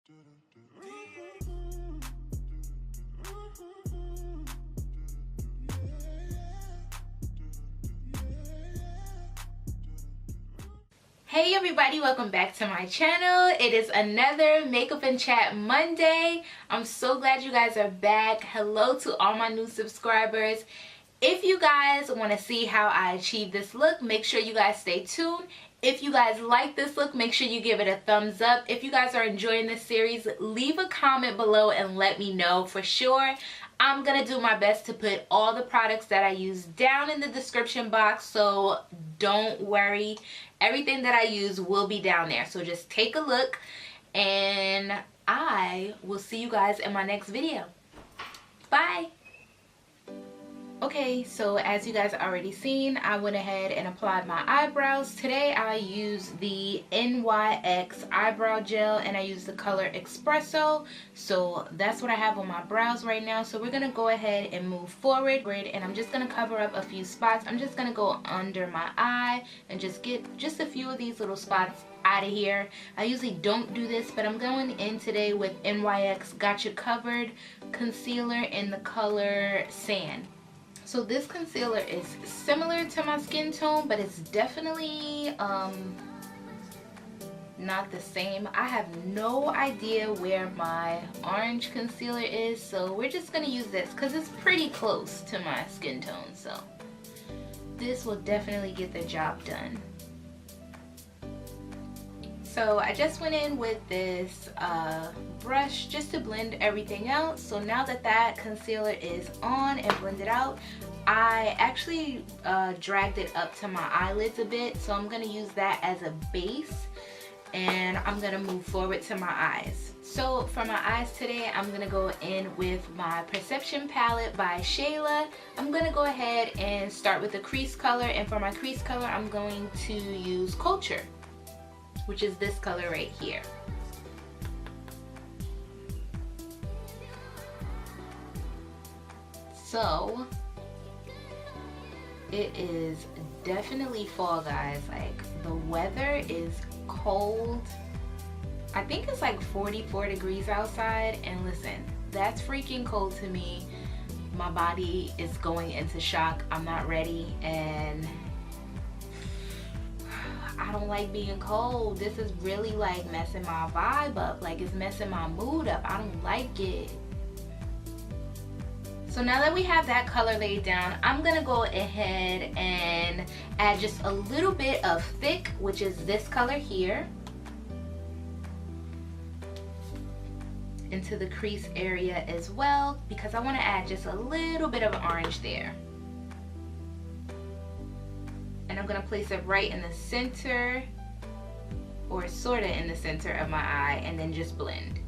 Hey everybody, welcome back to my channel. It is another Makeup and Chat Monday. I'm so glad you guys are back. Hello to all my new subscribers. If you guys want to see how I achieve this look, make sure you guys stay tuned. If you guys like this look, make sure you give it a thumbs up. If you guys are enjoying this series, leave a comment below and let me know for sure. I'm going to do my best to put all the products that I use down in the description box, so don't worry. Everything that I use will be down there. So just take a look and I will see you guys in my next video. Bye. Okay, so as you guys already seen, I went ahead and applied my eyebrows. Today I used the NYX eyebrow gel and I used the color Espresso. So that's what I have on my brows right now. So we're going to go ahead and move forward, and I'm just going to cover up a few spots. I'm just going to go under my eye and just get just a few of these little spots out of here. I usually don't do this, but I'm going in today with NYX Got You Covered concealer in the color Sand. So this concealer is similar to my skin tone, but it's definitely not the same. I have no idea where my orange concealer is, so we're just gonna use this because it's pretty close to my skin tone, so this will definitely get the job done. So I just went in with this brush just to blend everything out. So now that that concealer is on and blended out, I actually dragged it up to my eyelids a bit. So I'm going to use that as a base and I'm going to move forward to my eyes. So for my eyes today, I'm going to go in with my Perception palette by Shayla. I'm going to go ahead and start with the crease color, and for my crease color I'm going to use Culture, which is this color right here. So it is definitely fall, guys. Like, the weather is cold. I think it's like 44 degrees outside, and listen, that's freaking cold to me. My body is going into shock. I'm not ready, and I don't like being cold. This is really like messing my vibe up. Like, it's messing my mood up. I don't like it. So now that we have that color laid down, I'm gonna go ahead and add just a little bit of Thick, which is this color here, into the crease area as well, because I want to add just a little bit of orange there. And I'm going to place it right in the center, or sort of in the center of my eye, and then just blend.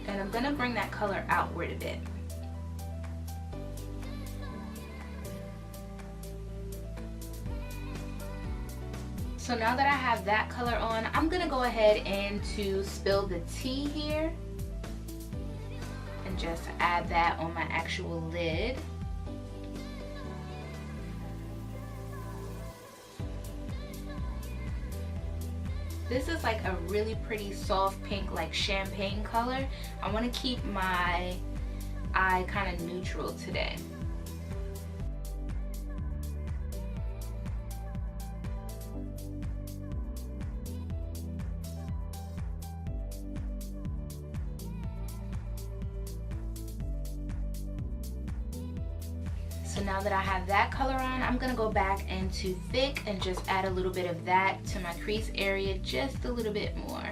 And I'm going to bring that color outward a bit. So now that I have that color on, I'm going to go ahead and to spill the tea here and just add that on my actual lid. This is like a really pretty soft pink, like champagne color. I want to keep my eye kind of neutral today. So now that I have that color on, I'm gonna go back into Thick and just add a little bit of that to my crease area, just a little bit more.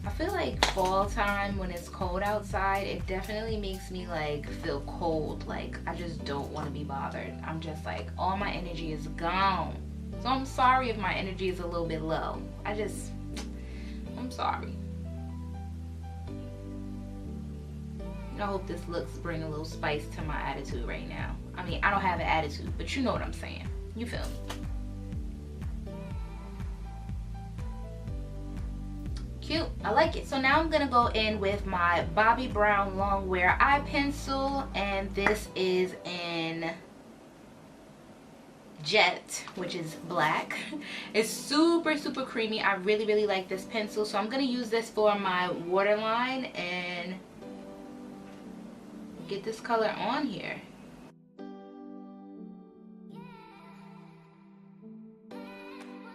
I feel like fall time, when it's cold outside, it definitely makes me like feel cold. Like, I just don't want to be bothered. I'm just like, all my energy is gone. So I'm sorry if my energy is a little bit low. I'm sorry. I hope this looks bring a little spice to my attitude right now. I mean, I don't have an attitude, but you know what I'm saying. You feel me? Cute. I like it. So now I'm going to go in with my Bobbi Brown Longwear eye pencil, and this is in Jet, which is black. It's super, super creamy. I really, really like this pencil. So I'm going to use this for my waterline and get this color on here.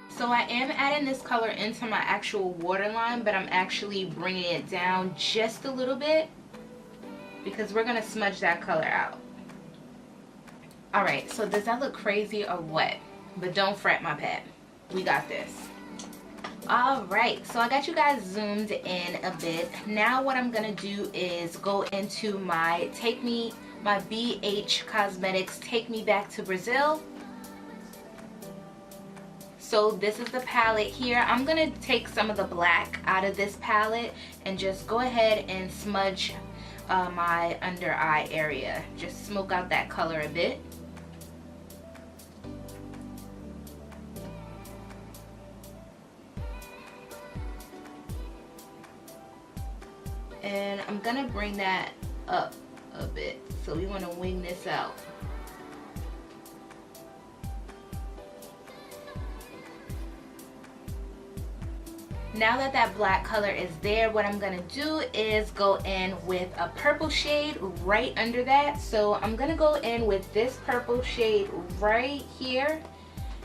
So I am adding this color into my actual waterline, but I'm actually bringing it down just a little bit because we're going to smudge that color out. Alright, so does that look crazy or what? But don't fret, my pet. We got this. Alright, so I got you guys zoomed in a bit. Now what I'm going to do is go into my BH Cosmetics Take Me Back to Brazil. So this is the palette here. I'm going to take some of the black out of this palette and just go ahead and smudge my under eye area. Just smoke out that color a bit. And I'm gonna bring that up a bit, so we want to wing this out. Now that that black color is there, what I'm gonna do is go in with a purple shade right under that. So I'm gonna go in with this purple shade right here.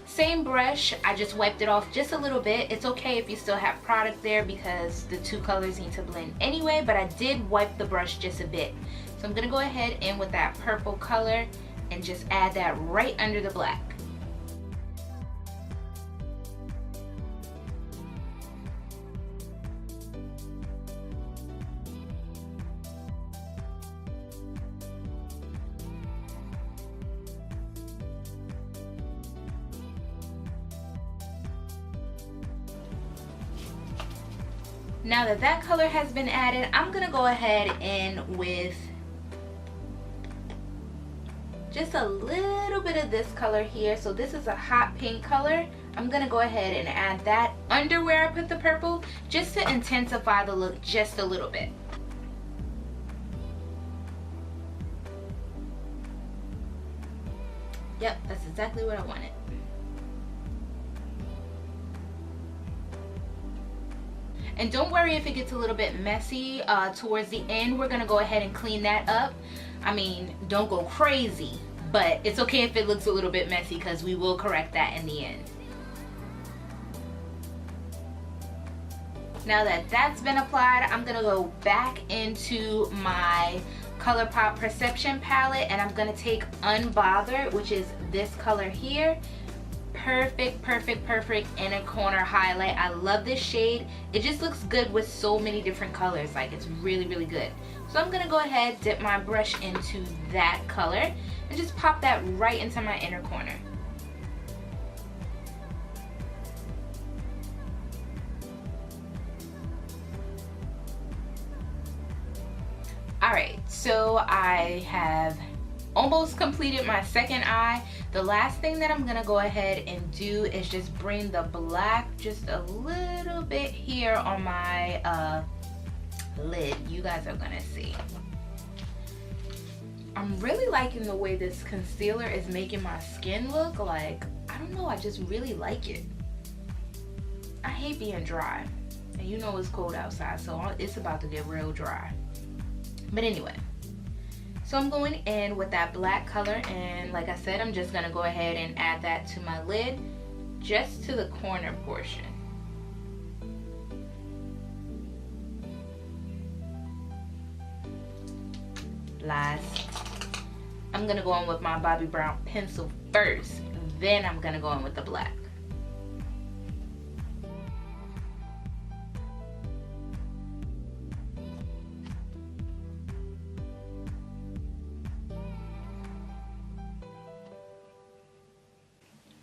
Same brush, I just wiped it off just a little bit. It's okay if you still have product there because the two colors need to blend anyway, but I did wipe the brush just a bit. So I'm gonna go ahead in with that purple color and just add that right under the black. Now that that color has been added, I'm gonna go ahead in with just a little bit of this color here. So this is a hot pink color. I'm gonna go ahead and add that under where I put the purple just to intensify the look just a little bit. Yep, that's exactly what I wanted. And don't worry if it gets a little bit messy towards the end. We're gonna go ahead and clean that up. I mean, don't go crazy, but it's okay if it looks a little bit messy because we will correct that in the end. Now that that's been applied, I'm gonna go back into my ColourPop Perception palette and I'm gonna take Unbothered, which is this color here. Perfect, perfect, perfect inner corner highlight. I love this shade. It just looks good with so many different colors. Like, it's really, really good. So I'm gonna go ahead, dip my brush into that color and just pop that right into my inner corner. Alright, so I have almost completed my second eye. The last thing that I'm gonna go ahead and do is just bring the black just a little bit here on my lid. You guys are gonna see. I'm really liking the way this concealer is making my skin look. Like, I don't know, I just really like it. I hate being dry, and you know it's cold outside, so it's about to get real dry. But anyway, so I'm going in with that black color, and like I said, I'm just gonna go ahead and add that to my lid, just to the corner portion. Last, I'm gonna go in with my Bobbi Brown pencil first, then I'm gonna go in with the black.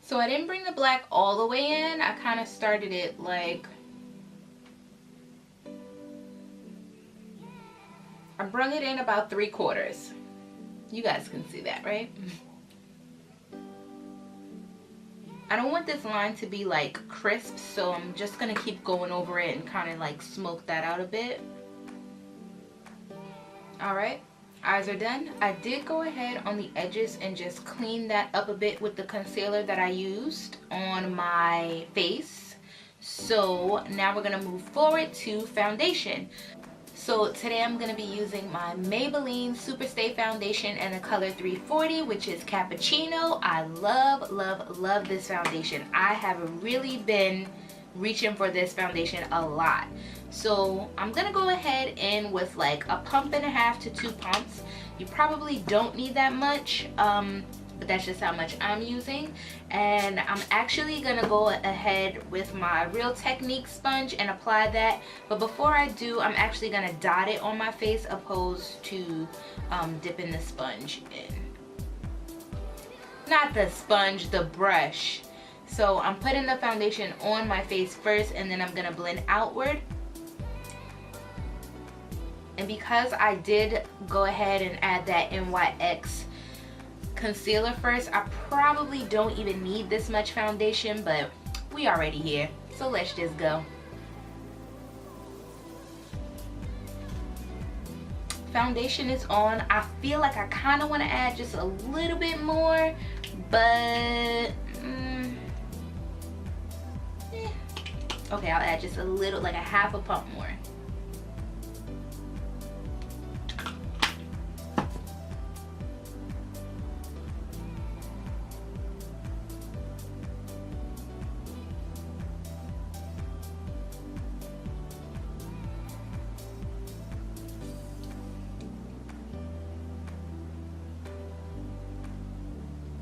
So I didn't bring the black all the way in. I kind of started it like, I I brung it in about 3/4. You guys can see that, right? I don't want this line to be like crisp, so I'm just gonna keep going over it and kind of like smoke that out a bit. Alright, eyes are done. I did go ahead on the edges and just clean that up a bit with the concealer that I used on my face. So now we're gonna move forward to foundation. So today I'm going to be using my Maybelline Super Stay Foundation in the color 340, which is Cappuccino. I love, love, love this foundation. I have really been reaching for this foundation a lot. So I'm going to go ahead in with like a pump and a half to 2 pumps. You probably don't need that much, but that's just how much I'm using. And I'm actually gonna go ahead with my Real Technique sponge and apply that, but before I do, I'm actually gonna dot it on my face opposed to dipping the sponge in. Not the sponge, the brush. So I'm putting the foundation on my face first, and then I'm gonna blend outward. And because I did go ahead and add that NYX concealer first, I probably don't even need this much foundation, but we already here, so let's just go. Foundation is on. I feel like I kind of want to add just a little bit more, but okay, I'll add just a little, like a half a pump more.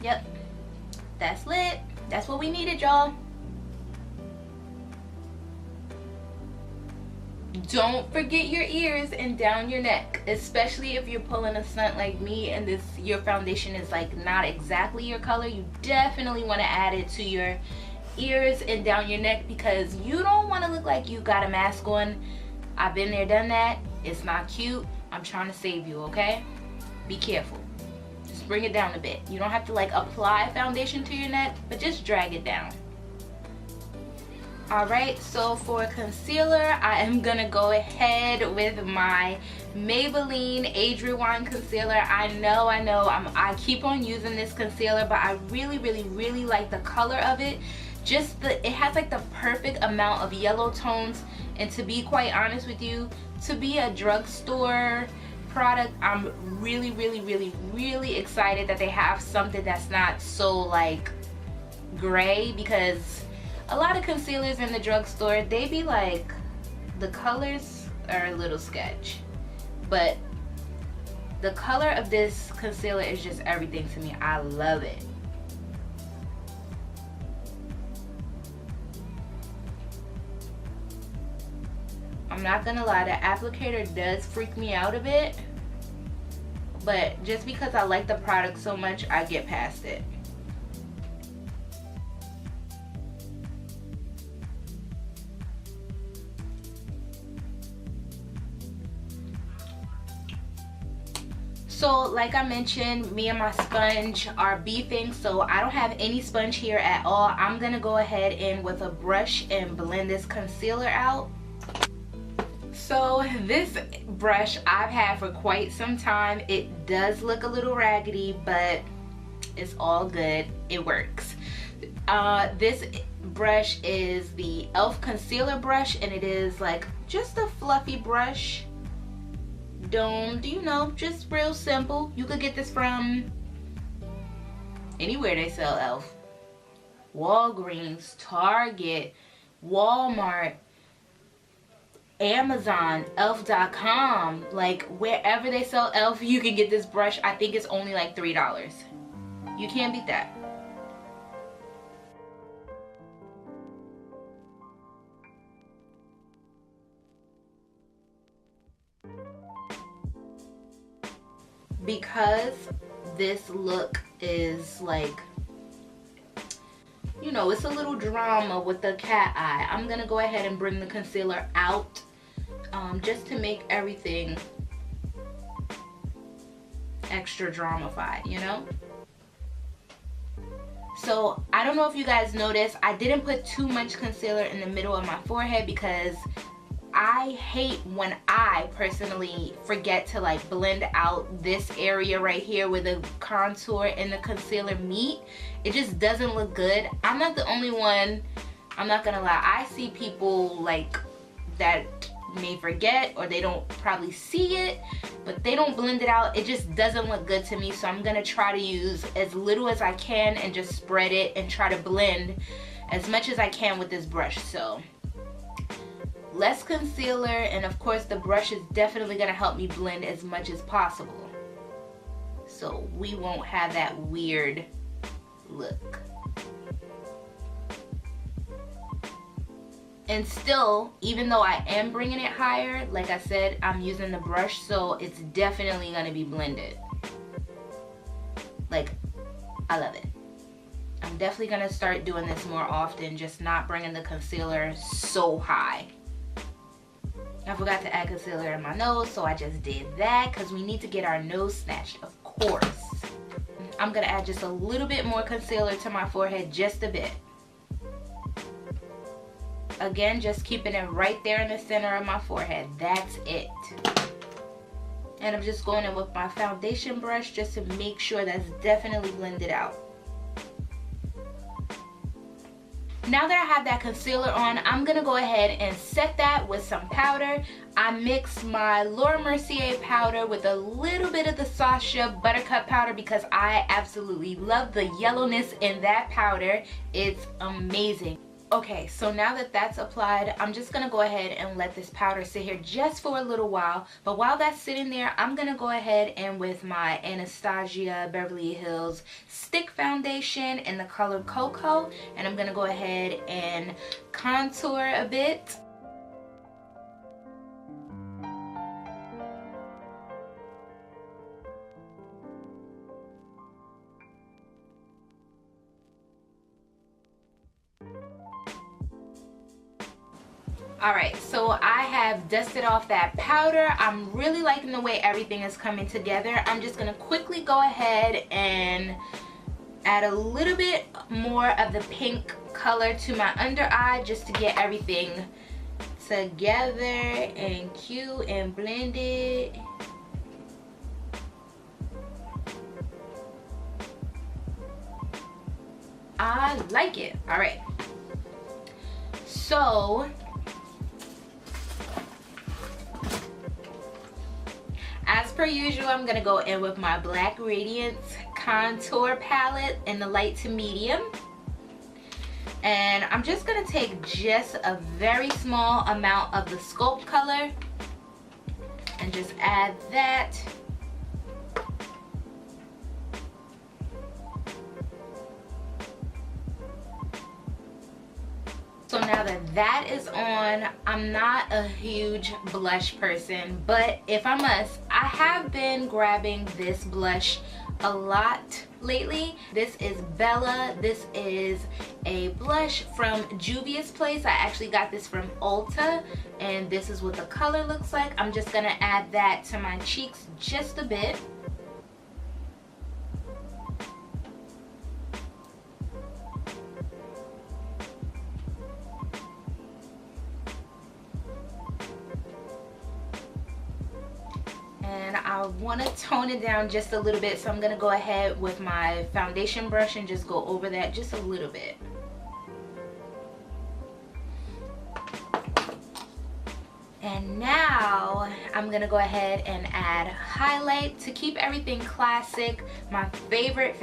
Yep, that's lit. That's what we needed, y'all. Don't forget your ears and down your neck, especially if you're pulling a stunt like me and your foundation is like not exactly your color. You definitely want to add it to your ears and down your neck, because you don't want to look like you got a mask on. I've been there, done that. It's not cute. I'm trying to save you, okay? Be careful. Just bring it down a bit. You don't have to like apply foundation to your neck, but just drag it down. Alright, so for concealer, I am gonna go ahead with my Maybelline Age Rewind concealer. I know, I keep on using this concealer, but I really like the color of it. It has like the perfect amount of yellow tones, and to be quite honest with you, to be a drugstore product, I'm really excited that they have something that's not so like gray, because a lot of concealers in the drugstore, they be like, the colors are a little sketch, but the color of this concealer is just everything to me. I love it. I'm not gonna lie, the applicator does freak me out a bit, but just because I like the product so much, I get past it. So like I mentioned, me and my sponge are beefing, so I don't have any sponge here at all. I'm gonna go ahead and with a brush and blend this concealer out. So this brush I've had for quite some time. It does look a little raggedy, but it's all good. It works. This brush is the e.l.f. concealer brush, and it is like just a fluffy brush. Just real simple. You could get this from anywhere they sell e.l.f. Walgreens, Target, Walmart, Amazon, elf.com, like wherever they sell e.l.f. you can get this brush. I think it's only like $3. You can't beat that. Because this look is like, it's a little drama with the cat eye, I'm gonna go ahead and bring the concealer out just to make everything extra drama-fied, you know? So I don't know if you guys noticed, I didn't put too much concealer in the middle of my forehead because I hate when I personally forget to like blend out this area right here where the contour and the concealer meet. It just doesn't look good. I'm not the only one, I'm not gonna lie. I see people like that may forget, or they don't probably see it, but they don't blend it out. It just doesn't look good to me. So I'm gonna try to use as little as I can and just spread it and try to blend as much as I can with this brush. So less concealer, and of course the brush is definitely gonna help me blend as much as possible so we won't have that weird look. And still, even though I am bringing it higher, like I said, I'm using the brush, so it's definitely going to be blended. Like, I love it. I'm definitely going to start doing this more often, just not bringing the concealer so high. I forgot to add concealer in my nose, so I just did that because we need to get our nose snatched, of course. I'm going to add just a little bit more concealer to my forehead, just a bit. Again, just keeping it right there in the center of my forehead. That's it. And I'm just going in with my foundation brush just to make sure that's definitely blended out. Now that I have that concealer on, I'm going to go ahead and set that with some powder. I mixed my Laura Mercier powder with a little bit of the SACHA Buttercup powder because I absolutely love the yellowness in that powder. It's amazing. Okay, so now that that's applied, I'm just going to go ahead and let this powder sit here just for a little while. But while that's sitting there, I'm going to go ahead and with my Anastasia Beverly Hills Stick Foundation in the color Cocoa. And I'm going to go ahead and contour a bit. Alright, so I have dusted off that powder. I'm really liking the way everything is coming together. I'm just going to quickly go ahead and add a little bit more of the pink color to my under eye just to get everything together and cute and blended. I like it. Alright, so as per usual, I'm going to go in with my Black Radiance contour palette in the light to medium. And I'm just going to take just a very small amount of the Sculpt color and just add that. So now that that is on, I'm not a huge blush person, but if I must, I have been grabbing this blush a lot lately. This is Bella. This is a blush from Juvia's place. I actually got this from Ulta, and this is what the color looks like. I'm just gonna add that to my cheeks just a bit. And I want to tone it down just a little bit, so I'm going to go ahead with my foundation brush and just go over that just a little bit. And now I'm going to go ahead and add highlight to keep everything classic. My favorite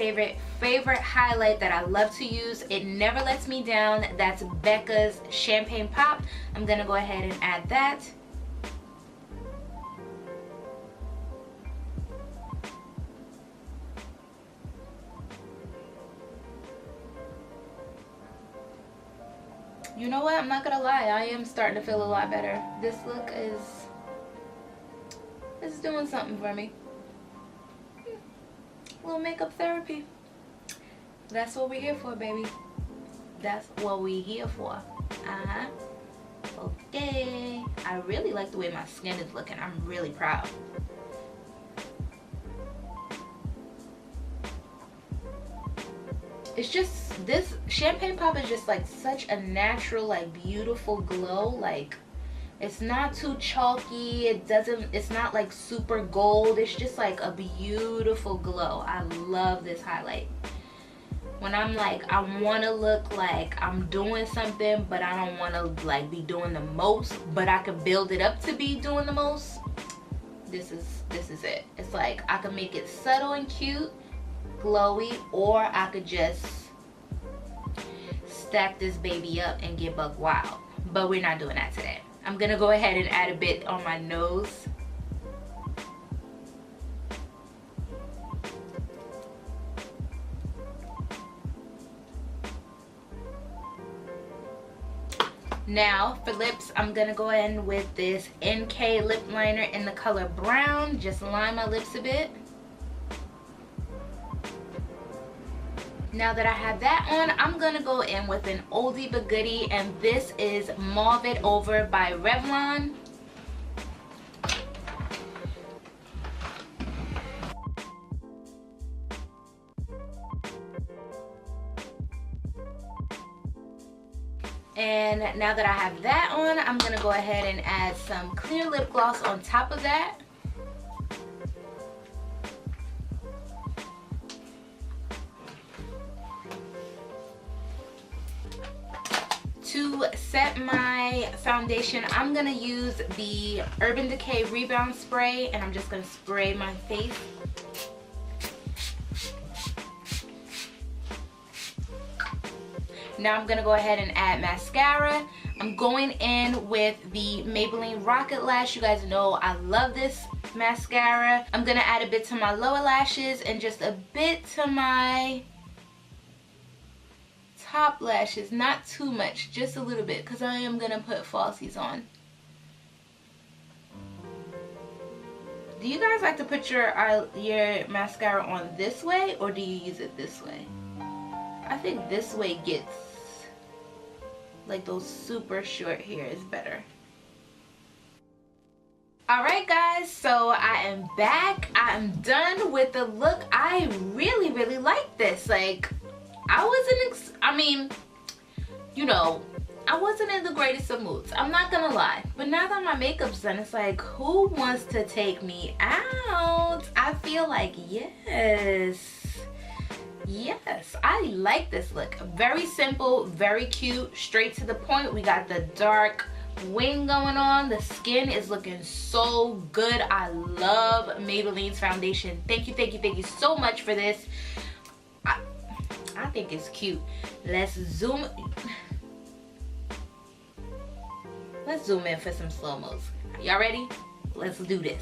highlight that I love to use. It never lets me down. That's BECCA's Champagne Pop. I'm going to go ahead and add that. You know what? I'm not gonna lie. I am starting to feel a lot better. This look is doing something for me. A little makeup therapy. That's what we're here for, baby. That's what we're here for. Okay. I really like the way my skin is looking. I'm really proud. it's just, this Champagne Pop is just like such a natural, like beautiful glow. Like it's not too chalky, it's not like super gold, it's just like a beautiful glow. I love this highlight. When I'm like, I want to look like I'm doing something, but I don't want to like be doing the most, but I could build it up to be doing the most, this is it. It's like I could make it subtle and cute, glowy, or I could just stack this baby up and get buck wild. But we're not doing that today. I'm gonna go ahead and add a bit on my nose. Now for lips, I'm gonna go in with this NK lip liner in the color brown. Just line my lips a bit. Now that I have that on, I'm gonna go in with an oldie but goodie, and this is Mauve It Over by Revlon. And now that I have that on, I'm gonna go ahead and add some clear lip gloss on top of that. To set my foundation, I'm gonna use the Urban Decay Rebound Spray, and I'm just gonna spray my face. Now I'm gonna go ahead and add mascara. I'm going in with the Maybelline Rocket Lash. You guys know I love this mascara. I'm gonna add a bit to my lower lashes and just a bit to my top lashes. Not too much, just a little bit, because I am gonna put falsies on. Do you guys like to put your mascara on this way, or do you use it this way? I think this way gets like those super short hairs better. Alright guys, so I am back. I am done with the look. I really like this. Like, I mean, you know, I wasn't in the greatest of moods, I'm not gonna lie. But now that my makeup's done, it's like, who wants to take me out? I feel like yes, I like this look. Very simple, very cute, straight to the point. We got the dark wing going on. The skin is looking so good. I love Maybelline's foundation. Thank you so much for this. I think it's cute. Let's zoom in for some slow-mos. Y'all ready? Let's do this.